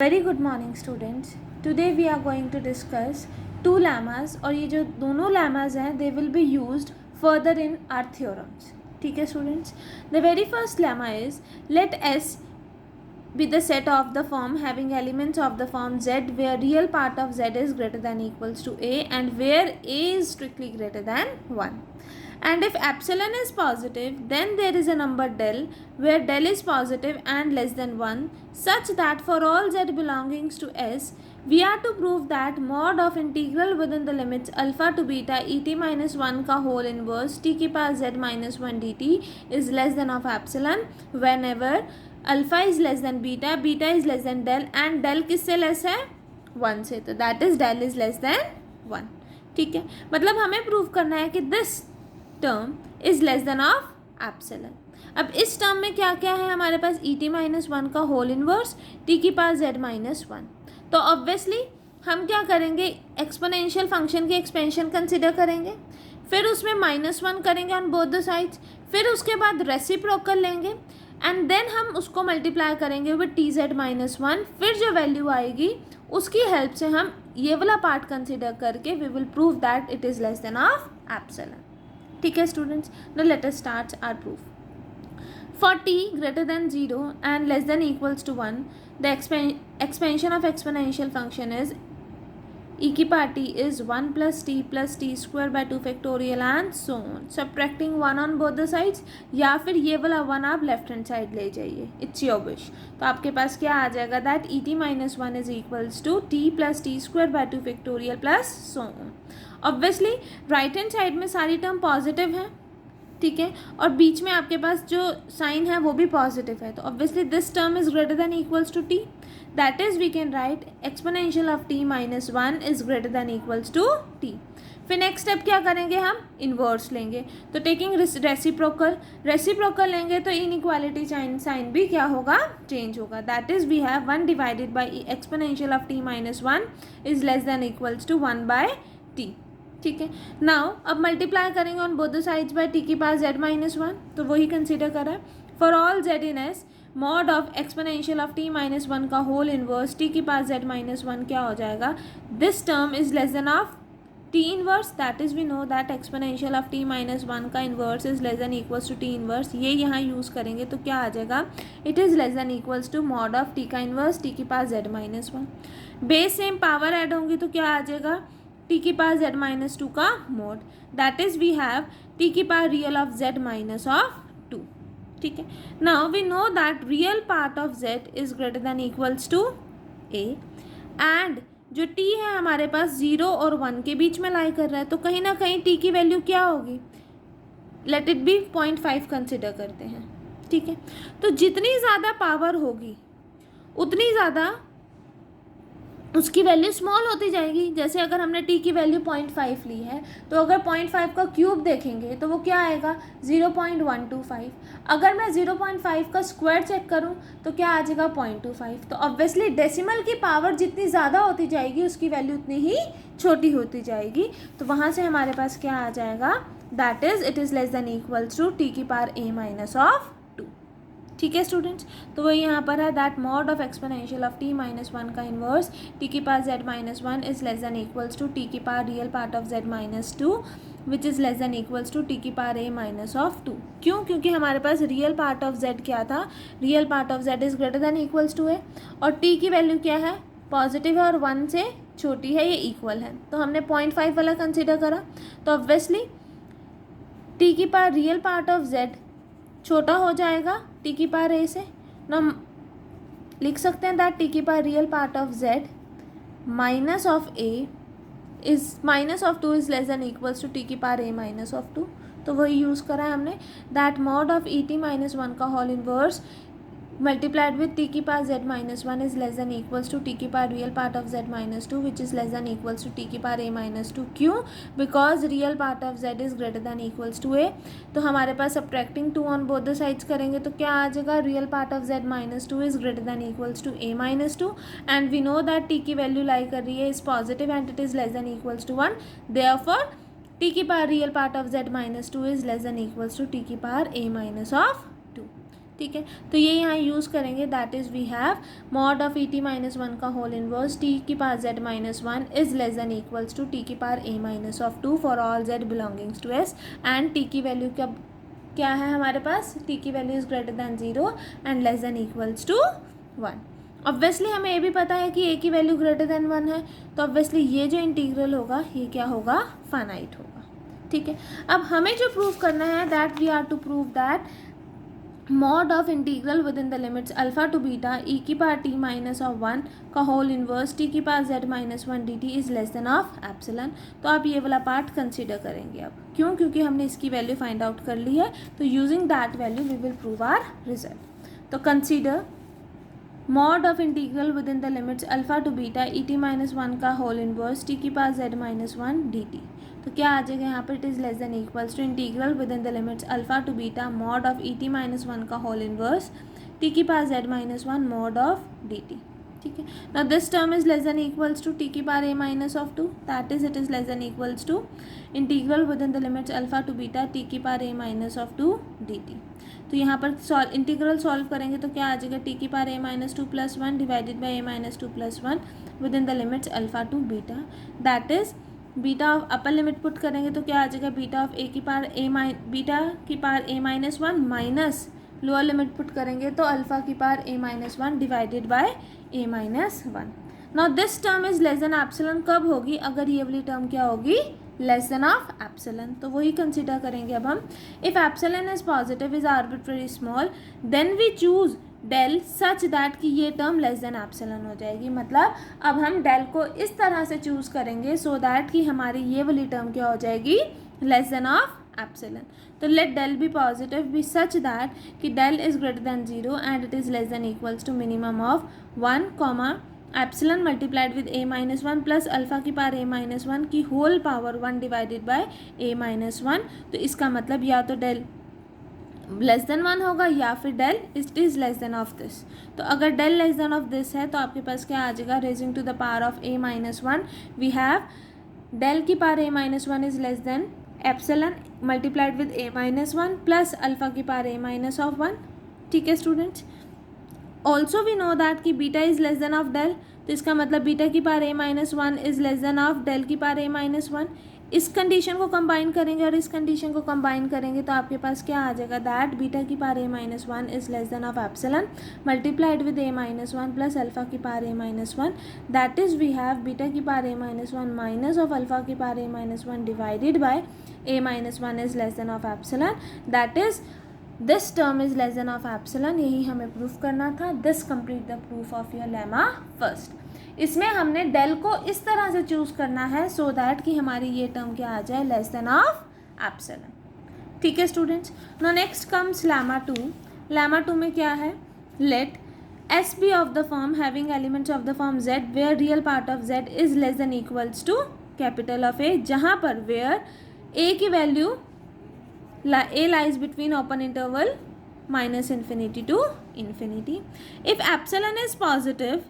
Very good morning students. Today we are going to discuss two lemmas और ये जो दोनों लैमाज हैं they will be used further in our theorems. ठीक है students. The very first lemma is let s be the set of the form having elements of the form z where real part of z is greater than equals to a and where a is strictly greater than 1. And if epsilon is positive, then there is a number del where del is positive and less than 1 such that for all z belongings to s, we are to prove that mod of integral within the limits alpha to beta et minus 1 का whole inverse t की power z minus 1 dt is less than of epsilon whenever alpha is less than beta, beta is less than del and del किससे less है 1 से, तो that is del is less than 1. ठीक है, मतलब हमें prove करना है कि this term is less than of epsilon. अब इस टर्म में क्या क्या है हमारे पास ई टी माइनस 1 का होल इनवर्स टी की पावर जेड माइनस 1. तो ऑब्वियसली हम क्या करेंगे, एक्सपोनेंशियल फंक्शन की एक्सपेंशन कंसिडर करेंगे, फिर उसमें -1 करेंगे ऑन बोथ द साइड्स, फिर उसके बाद रेसिप्रोकल लेंगे एंड देन हम उसको मल्टीप्लाई करेंगे विद टी जेड माइनस 1. फिर जो वैल्यू आएगी उसकी हेल्प से हम ये वाला पार्ट कंसिडर करके we will prove that it is less than of epsilon. ठीक है students, now let us start our proof. For t greater than 0 and less than equals to 1, the expansion of exponential function is e की power t is 1 plus t square by 2 factorial and so on. Subtracting 1 on both the sides या फिर ये वाला 1 आप left hand side ले जाइए, it's your wish. तो आपके पास क्या आ जाएगा, that E T minus 1 is equals to t square by 2 factorial plus so on. Obviously right hand side में सारी टर्म पॉजिटिव है, ठीक है, और बीच में आपके पास जो साइन है वो भी पॉजिटिव है, तो obviously this term is greater than equals to T. That is we can write exponential of t minus 1 is greater than equals to t. फिर नेक्स्ट स्टेप क्या करेंगे, हम इन्वर्स लेंगे, तो टेकिंग रेसिप्रोकल लेंगे तो इनइक्वालिटी साइन भी क्या होगा, चेंज होगा. That is we have 1 divided by exponential of t minus 1 is less than equals to 1 by t. ठीक है, नाउ अब मल्टीप्लाई करेंगे on both the sides by T की पावर जेड माइनस 1, तो वही कंसिडर करा है. For all Z in S mod of exponential of T minus 1 का होल इनवर्स टी की पावर जेड माइनस 1 क्या हो जाएगा, this term is less than of T inverse. That is we know that exponential of T minus 1 का inverse is less than equals to T inverse. ये यहाँ use करेंगे तो क्या आ जाएगा, it is less than equals to mod of T का inverse T की power Z minus 1. Base same power add होंगी तो क्या आ जाएगा, टी की पावर जेड माइनस 2 का mod. That is we have t की power real of z minus of 2. ठीक है, now we know that real part of z is greater than equals to a and जो t है हमारे पास 0 और 1 के बीच में लाई कर रहा है, तो कहीं ना कहीं t की वैल्यू क्या होगी, लेट इट बी 0.5 कंसिडर करते हैं. ठीक है, तो जितनी ज़्यादा पावर होगी उतनी ज़्यादा उसकी वैल्यू स्मॉल होती जाएगी. जैसे अगर हमने t की वैल्यू 0.5 ली है, तो अगर 0.5 का क्यूब देखेंगे तो वो क्या आएगा 0.125. अगर मैं 0.5 का स्क्वायर चेक करूं तो क्या आ जाएगा 0.25. तो ऑब्वियसली डेसिमल की पावर जितनी ज़्यादा होती जाएगी उसकी वैल्यू उतनी ही छोटी होती जाएगी. तो वहाँ से हमारे पास क्या आ जाएगा, that is it is less than equals to T की पावर a माइनस ऑफ 2. ठीक है स्टूडेंट्स, तो वो यहाँ पर है that mod of exponential of t minus 1 का इनवर्स t की power z minus 1 is less than equals to t की power real part of z minus 2 which is less than equals to t की power a minus of 2. क्यों, क्योंकि हमारे पास real part of z क्या था, real part of z is greater than equals to a और t की value क्या है, पॉजिटिव है और 1 से छोटी है, ये इक्वल है, तो हमने 0.5 वाला कंसिडर करा. तो ऑब्वियसली t की power real part of z छोटा हो जाएगा टी की पावर ए से. ना लिख सकते हैं दैट टी की power real part of z minus of a is minus of 2 is less than equals to T की पावर ए माइनस ऑफ 2. तो वही यूज़ करा है हमने, that mod of E T minus 1 का whole inverse multiplied with t की power Z minus 1 is less than equals to T की power real part of z minus 2 which is less than equals to T की power ए minus 2. क्यों, because real part of z is greater than equals to a. तो हमारे पास subtracting 2 on both the sides करेंगे तो क्या आ जाएगा, real part of z minus 2 is greater than equals to a minus 2 and we know that T की value lie कर रही है is positive and it is less than equals to 1. Therefore t की power real part of z minus 2 is less than equals to T की power A minus of 2. ठीक है, तो ये यहाँ यूज़ करेंगे, that is we have mod of E t minus one का whole inverse T की power z minus one is less than equals to T की power a minus of two for all z belongings to s and t की value क्या है हमारे पास, t की value is greater than 0 and less than equals to 1। Obviously हमें ये भी पता है कि a की वैल्यू ग्रेटर देन 1 है, तो ऑब्वियसली ये जो इंटीग्रल होगा ये क्या होगा, फाइनाइट होगा। ठीक है, अब हमें जो प्रूव करना है that we are to prove that mod of integral within the limits alpha to beta e की power t minus of one का होल इनवर्स टी की power Z minus one d t is less than of epsilon. तो आप ये वाला part consider करेंगे अब, क्यों, क्योंकि हमने इसकी वैल्यू फाइंड आउट कर ली है, तो using that value we will prove our result. तो consider mod of integral within the limits alpha to beta e T minus one का होल इनवर्स टी की power Z minus one d t. तो क्या आ जाएगा यहाँ पर, it is less than equals to integral within the limits alpha to beta mod of E T minus one का whole inverse T की power Z minus one mod of d t. ठीक है, now this term is less than equals to T की power A minus of two, that is it is less than equals to integral within the limits alpha to beta t की power A minus of two d t. तो यहाँ पर integral solve करेंगे तो क्या आ जाएगा, t की power A minus two plus one divided by a minus two plus one within the limits alpha to beta, that is beta of upper limit put करेंगे तो क्या आ जाएगा, बीटा ऑफ बीटा की power ए minus one minus lower limit put करेंगे तो alpha की power A minus one divided by a minus one. Now this term is less than epsilon कब होगी, अगर ये वाली टर्म क्या होगी, लेस देन ऑफ एप्सिलन। तो वही कंसिडर करेंगे अब हम, if epsilon is positive is arbitrary small then we choose del such that कि ये टर्म लेस देन एप्सिलन हो जाएगी। मतलब अब हम डेल को इस तरह से चूज़ करेंगे सो दैट कि हमारी ये वाली टर्म क्या हो जाएगी, लेस देन ऑफ एप्सिलन। तो let del be positive be such that कि del is greater than 0 and it is less than equals to minimum of 1 comma epsilon multiplied with a minus one plus alpha की power ए minus one की whole power 1 divided by a minus one. तो इसका मतलब या तो del less than 1 होगा या फिर del it is less than of this. तो अगर del less than of this है तो आपके पास क्या आ जाएगा, raising to the power of a minus one we have del की power A minus one is less than epsilon multiplied with a minus one plus alpha की power A minus of one. ठीक है students, also we know that कि beta is less than of del, तो इसका मतलब beta की power A minus one is less than of del की power ए minus one. इस कंडीशन को कंबाइन करेंगे और इस कंडीशन को कंबाइन करेंगे तो आपके पास क्या आ जाएगा, दैट बीटा की power A minus one is less than of epsilon multiplied with a minus one plus alpha की power A minus one, that is we have beta की power A minus one minus of alpha की power A minus one divided by a minus one is less than of epsilon, that is this term is less than of epsilon. यही हमें proof करना था। This complete the proof of your lemma first. इसमें हमने del को इस तरह से चूज़ करना है सो दैट कि हमारी ये टर्म क्या आ जाए, लेस देन ऑफ एप्सिलन। ठीक है students, no next comes lemma two. Lemma two में क्या है, let s be of the form having elements of the form z where real part of z is less than equals to capital of a, जहाँ पर where a की value a lies between open interval minus infinity to infinity. If epsilon is positive,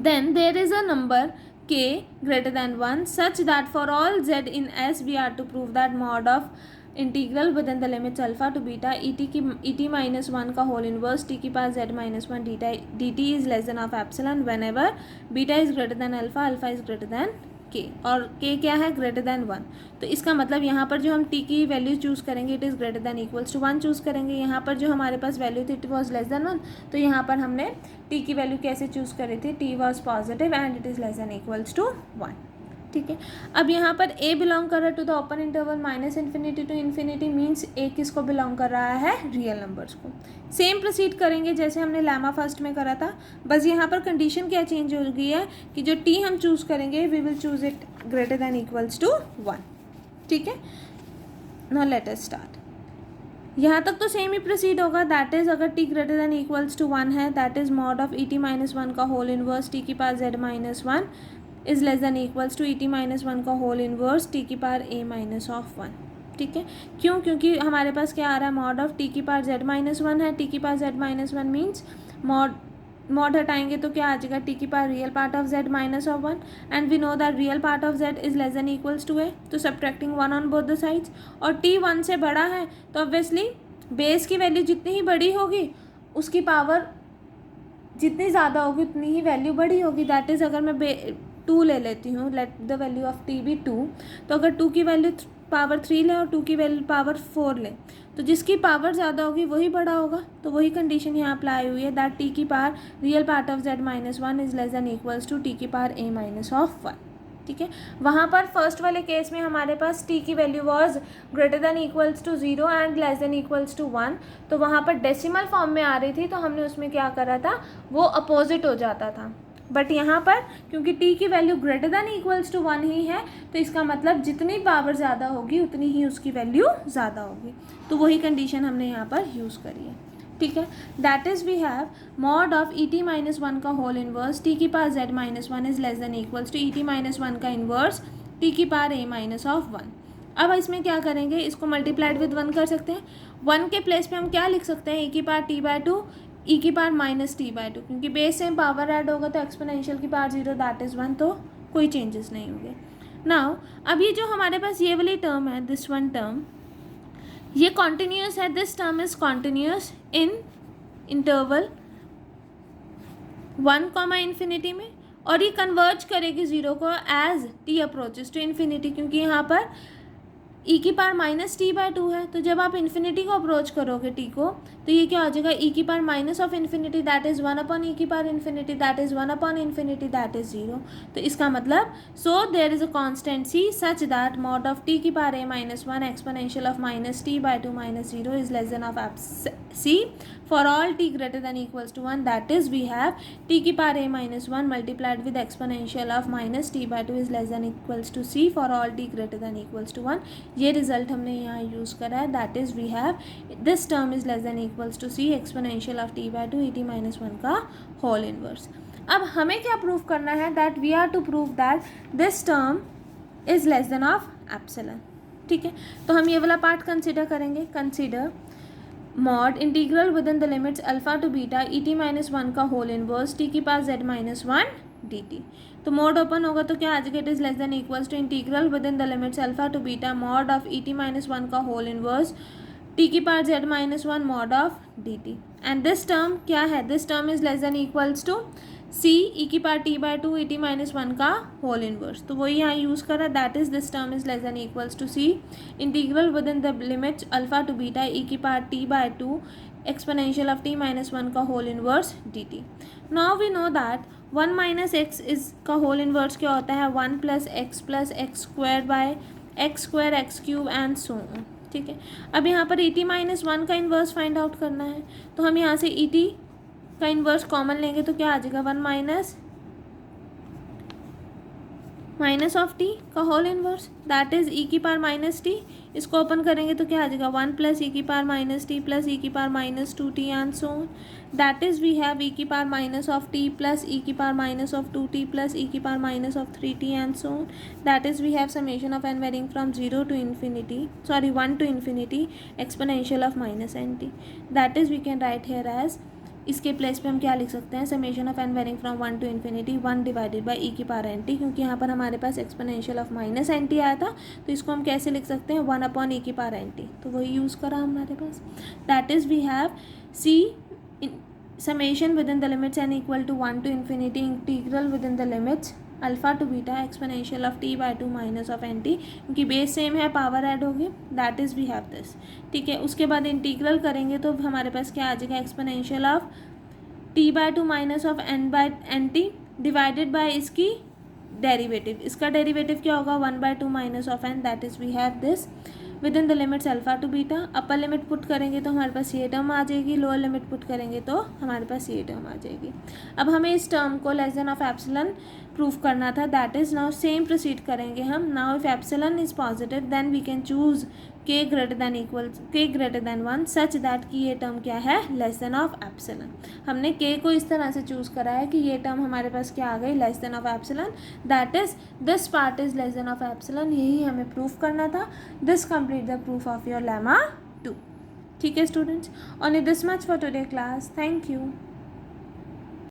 then there is a number k greater than 1 such that for all z in S we are to prove that mod of integral within the limits alpha to beta e T minus one का whole inverse T की पास z minus one d t is less than of epsilon whenever beta is greater than alpha, alpha is greater than k, और के क्या है, greater than 1। तो इसका मतलब यहाँ पर जो हम टी की वैल्यू चूज़ करेंगे it is greater than equals to 1 choose करेंगे। यहाँ पर जो हमारे पास वैल्यू थी इट वॉज लेस देन 1, तो यहाँ पर हमने टी की वैल्यू कैसे चूज़ करी थी, T was positive and it is less than equals to 1। ठीक है, अब यहाँ पर ए बिलोंग कर रहा है to the open interval minus infinity to infinity, means a किसको बिलोंग कर रहा है, रियल नंबर्स को। सेम प्रोसीड करेंगे जैसे हमने लेमा फर्स्ट में करा था, बस यहाँ पर कंडीशन क्या चेंज हो गई है कि जो टी हम चूज़ करेंगे we will choose it greater than equals to 1। ठीक है, नाउ लेट अस स्टार्ट। यहाँ तक तो सेम ही प्रोसीड होगा, दैट इज़ अगर T greater than equals to 1 है that is mod of E T minus one का होल इनवर्स टी की power Z minus one is less than equals to E T minus one का whole inverse T की power A minus of 1। ठीक है, क्यों, क्योंकि हमारे पास क्या आ रहा है, मॉड ऑफ टी की पावर जेड माइनस वन है, टी की power Z minus one means mod हटाएंगे तो क्या आ जाएगा, टी की power real part of z minus of 1 and we know that real part of z is less than equals to a, तो subtracting 1 on both the sides, और t 1 से बड़ा है तो ऑब्वियसली बेस की वैल्यू जितनी ही बड़ी होगी उसकी पावर जितनी ज़्यादा होगी उतनी ही वैल्यू बड़ी होगी। दैट इज़ अगर मैं 2 ले लेती हूँ, let the value of T be 2, तो अगर 2 की वैल्यू पावर 3 ले और 2 की वैल्यू पावर 4 ले, तो जिसकी पावर ज़्यादा होगी वही बड़ा होगा। तो वही कंडीशन यहाँ अप्लाई हुई है दैट टी की power real part of z minus 1 is less than equals to T की पावर a माइनस ऑफ 1। ठीक है, वहाँ पर फर्स्ट वाले केस में हमारे पास t की value was greater than equals to 0 and less than equals to 1, तो वहाँ पर डेसिमल फॉर्म में आ रही थी, तो हमने उसमें क्या करा था, वो अपोजिट हो जाता था। बट यहाँ पर क्योंकि t की value greater than equals to 1 ही है, तो इसका मतलब जितनी पावर ज़्यादा होगी उतनी ही उसकी वैल्यू ज़्यादा होगी। तो वही कंडीशन हमने यहाँ पर यूज़ करी है। ठीक है, that is we have mod of E T minus 1 का होल इन्वर्स टी की power z minus 1 is less than equals to E T minus 1 का इन्वर्स टी की पावर a माइनस ऑफ 1। अब इसमें क्या करेंगे, इसको मल्टीप्लाइड विद 1 कर सकते हैं। 1 के प्लेस पे हम क्या लिख सकते हैं, e की पावर t बाय 2 ई की पावर माइनस टी बाय 2, क्योंकि बेस सेम पावर ऐड होगा तो एक्सपोनेंशियल की पावर 0 दैट इज़ 1, तो कोई चेंजेस नहीं होंगे। नाउ अब ये जो हमारे पास ये वाली टर्म है, दिस वन टर्म, ये कॉन्टिन्यूस है, this term is continuous in interval 1, में, और ये कन्वर्ज करेगी 0 को as t approaches to infinity, क्योंकि यहाँ पर e की पावर माइनस टी बाय 2 है, तो जब आप इन्फिनिटी को अप्रोच करोगे t को, तो ये क्या हो जाएगा, e की power minus of infinity that is 1 upon e की power infinity that is 1 upon infinity that is 0। तो इसका मतलब so there is a constant c such that mod of t की power a minus 1 exponential of minus t by 2 minus 0 is less than of c for all t greater than equals to 1, that is we have t की power a minus 1 multiplied with exponential of minus t by 2 is less than equals to c for all t greater than equals to 1। ये result हमने यहाँ use करा है, that is we have this term is less than equals to c exponential of t by 2 e t minus 1 का whole inverse. अब हमें क्या prove करना है, that we are to prove that this term is less than of epsilon. ठीक है, तो हम ये वाला पार्ट कंसिडर करेंगे। Consider mod integral within the limits alpha to beta e T minus 1 का होल इनवर्स टी की power z minus 1 d t. तो मॉड ओपन होगा तो क्या आ जाएगा, it is less than equals to integral within the limits alpha to beta mod of E T minus 1 का whole inverse T की power z minus 1 mod of d t. And this term क्या है, this term is less than equals to c e की power t by 2 e t minus 1 का whole inverse. तो वही यहाँ use करा, that is this term is less than equals to c integral within the limits alpha to beta e की power t by 2 exponential of t minus 1 का whole inverse dt। Now we know that 1 minus x is का whole inverse क्या होता है, 1 plus x square by x square x cube and so on. ठीक है, अब यहाँ पर ई टी माइनस 1 का इन्वर्स फाइंड आउट करना है, तो हम यहाँ से ई टी का इन्वर्स कॉमन लेंगे तो क्या आ जाएगा, 1 माइनस ऑफ टी का whole inverse that is e की पावर माइनस टी। इसको ओपन करेंगे तो क्या आ जाएगा, 1 प्लस ई की power minus t plus e की power minus 2t and so on. That is we have e की power minus of t plus e की power minus of 2t plus e की power minus of 3t and so on. That is we have summation of n varying from 0 to infinity, sorry 1 to infinity exponential of minus n t. That is we can write here as, इसके place पे हम क्या लिख सकते हैं, summation of n varying from 1 to infinity 1 divided by e की power n t, क्योंकि यहाँ पर हमारे पास exponential of minus n T आया था, तो इसको हम कैसे लिख सकते हैं, 1 अपॉन ई की पावर एन टी। तो वही यूज़ करा हमारे पास, that is we have c summation within the limits n equal to 1 to infinity integral within the limits alpha to beta exponential of t by 2 minus of n t, क्योंकि base same है, power add होगी, that is we have this. ठीक है, उसके बाद integral करेंगे तो हमारे पास क्या आ जाएगा, exponential of t by 2 minus of n by n t divided by इसकी डेरिवेटिव। इसका डेरिवेटिव क्या होगा, 1 by 2 minus of n, that is we have this within the limits alpha to beta. Upper limit put करेंगे तो हमारे पास ये term आ जाएगी, lower limit put करेंगे तो हमारे पास ये टर्म आ जाएगी। अब हमें इस टर्म को less than of epsilon proof करना था, that is now same proceed करेंगे हम। Now if epsilon is positive then we can choose k greater than 1 such that कि ये टर्म क्या है, लेस देन ऑफ एप्सिलॉन। हमने k को इस तरह से चूज़ करा है कि ये टर्म हमारे पास क्या आ गई, less than of epsilon, that is this part is less than of epsilon. यही हमें प्रूफ करना था। This complete the proof of your lemma 2। ठीक है students, only this much for today class, thank you.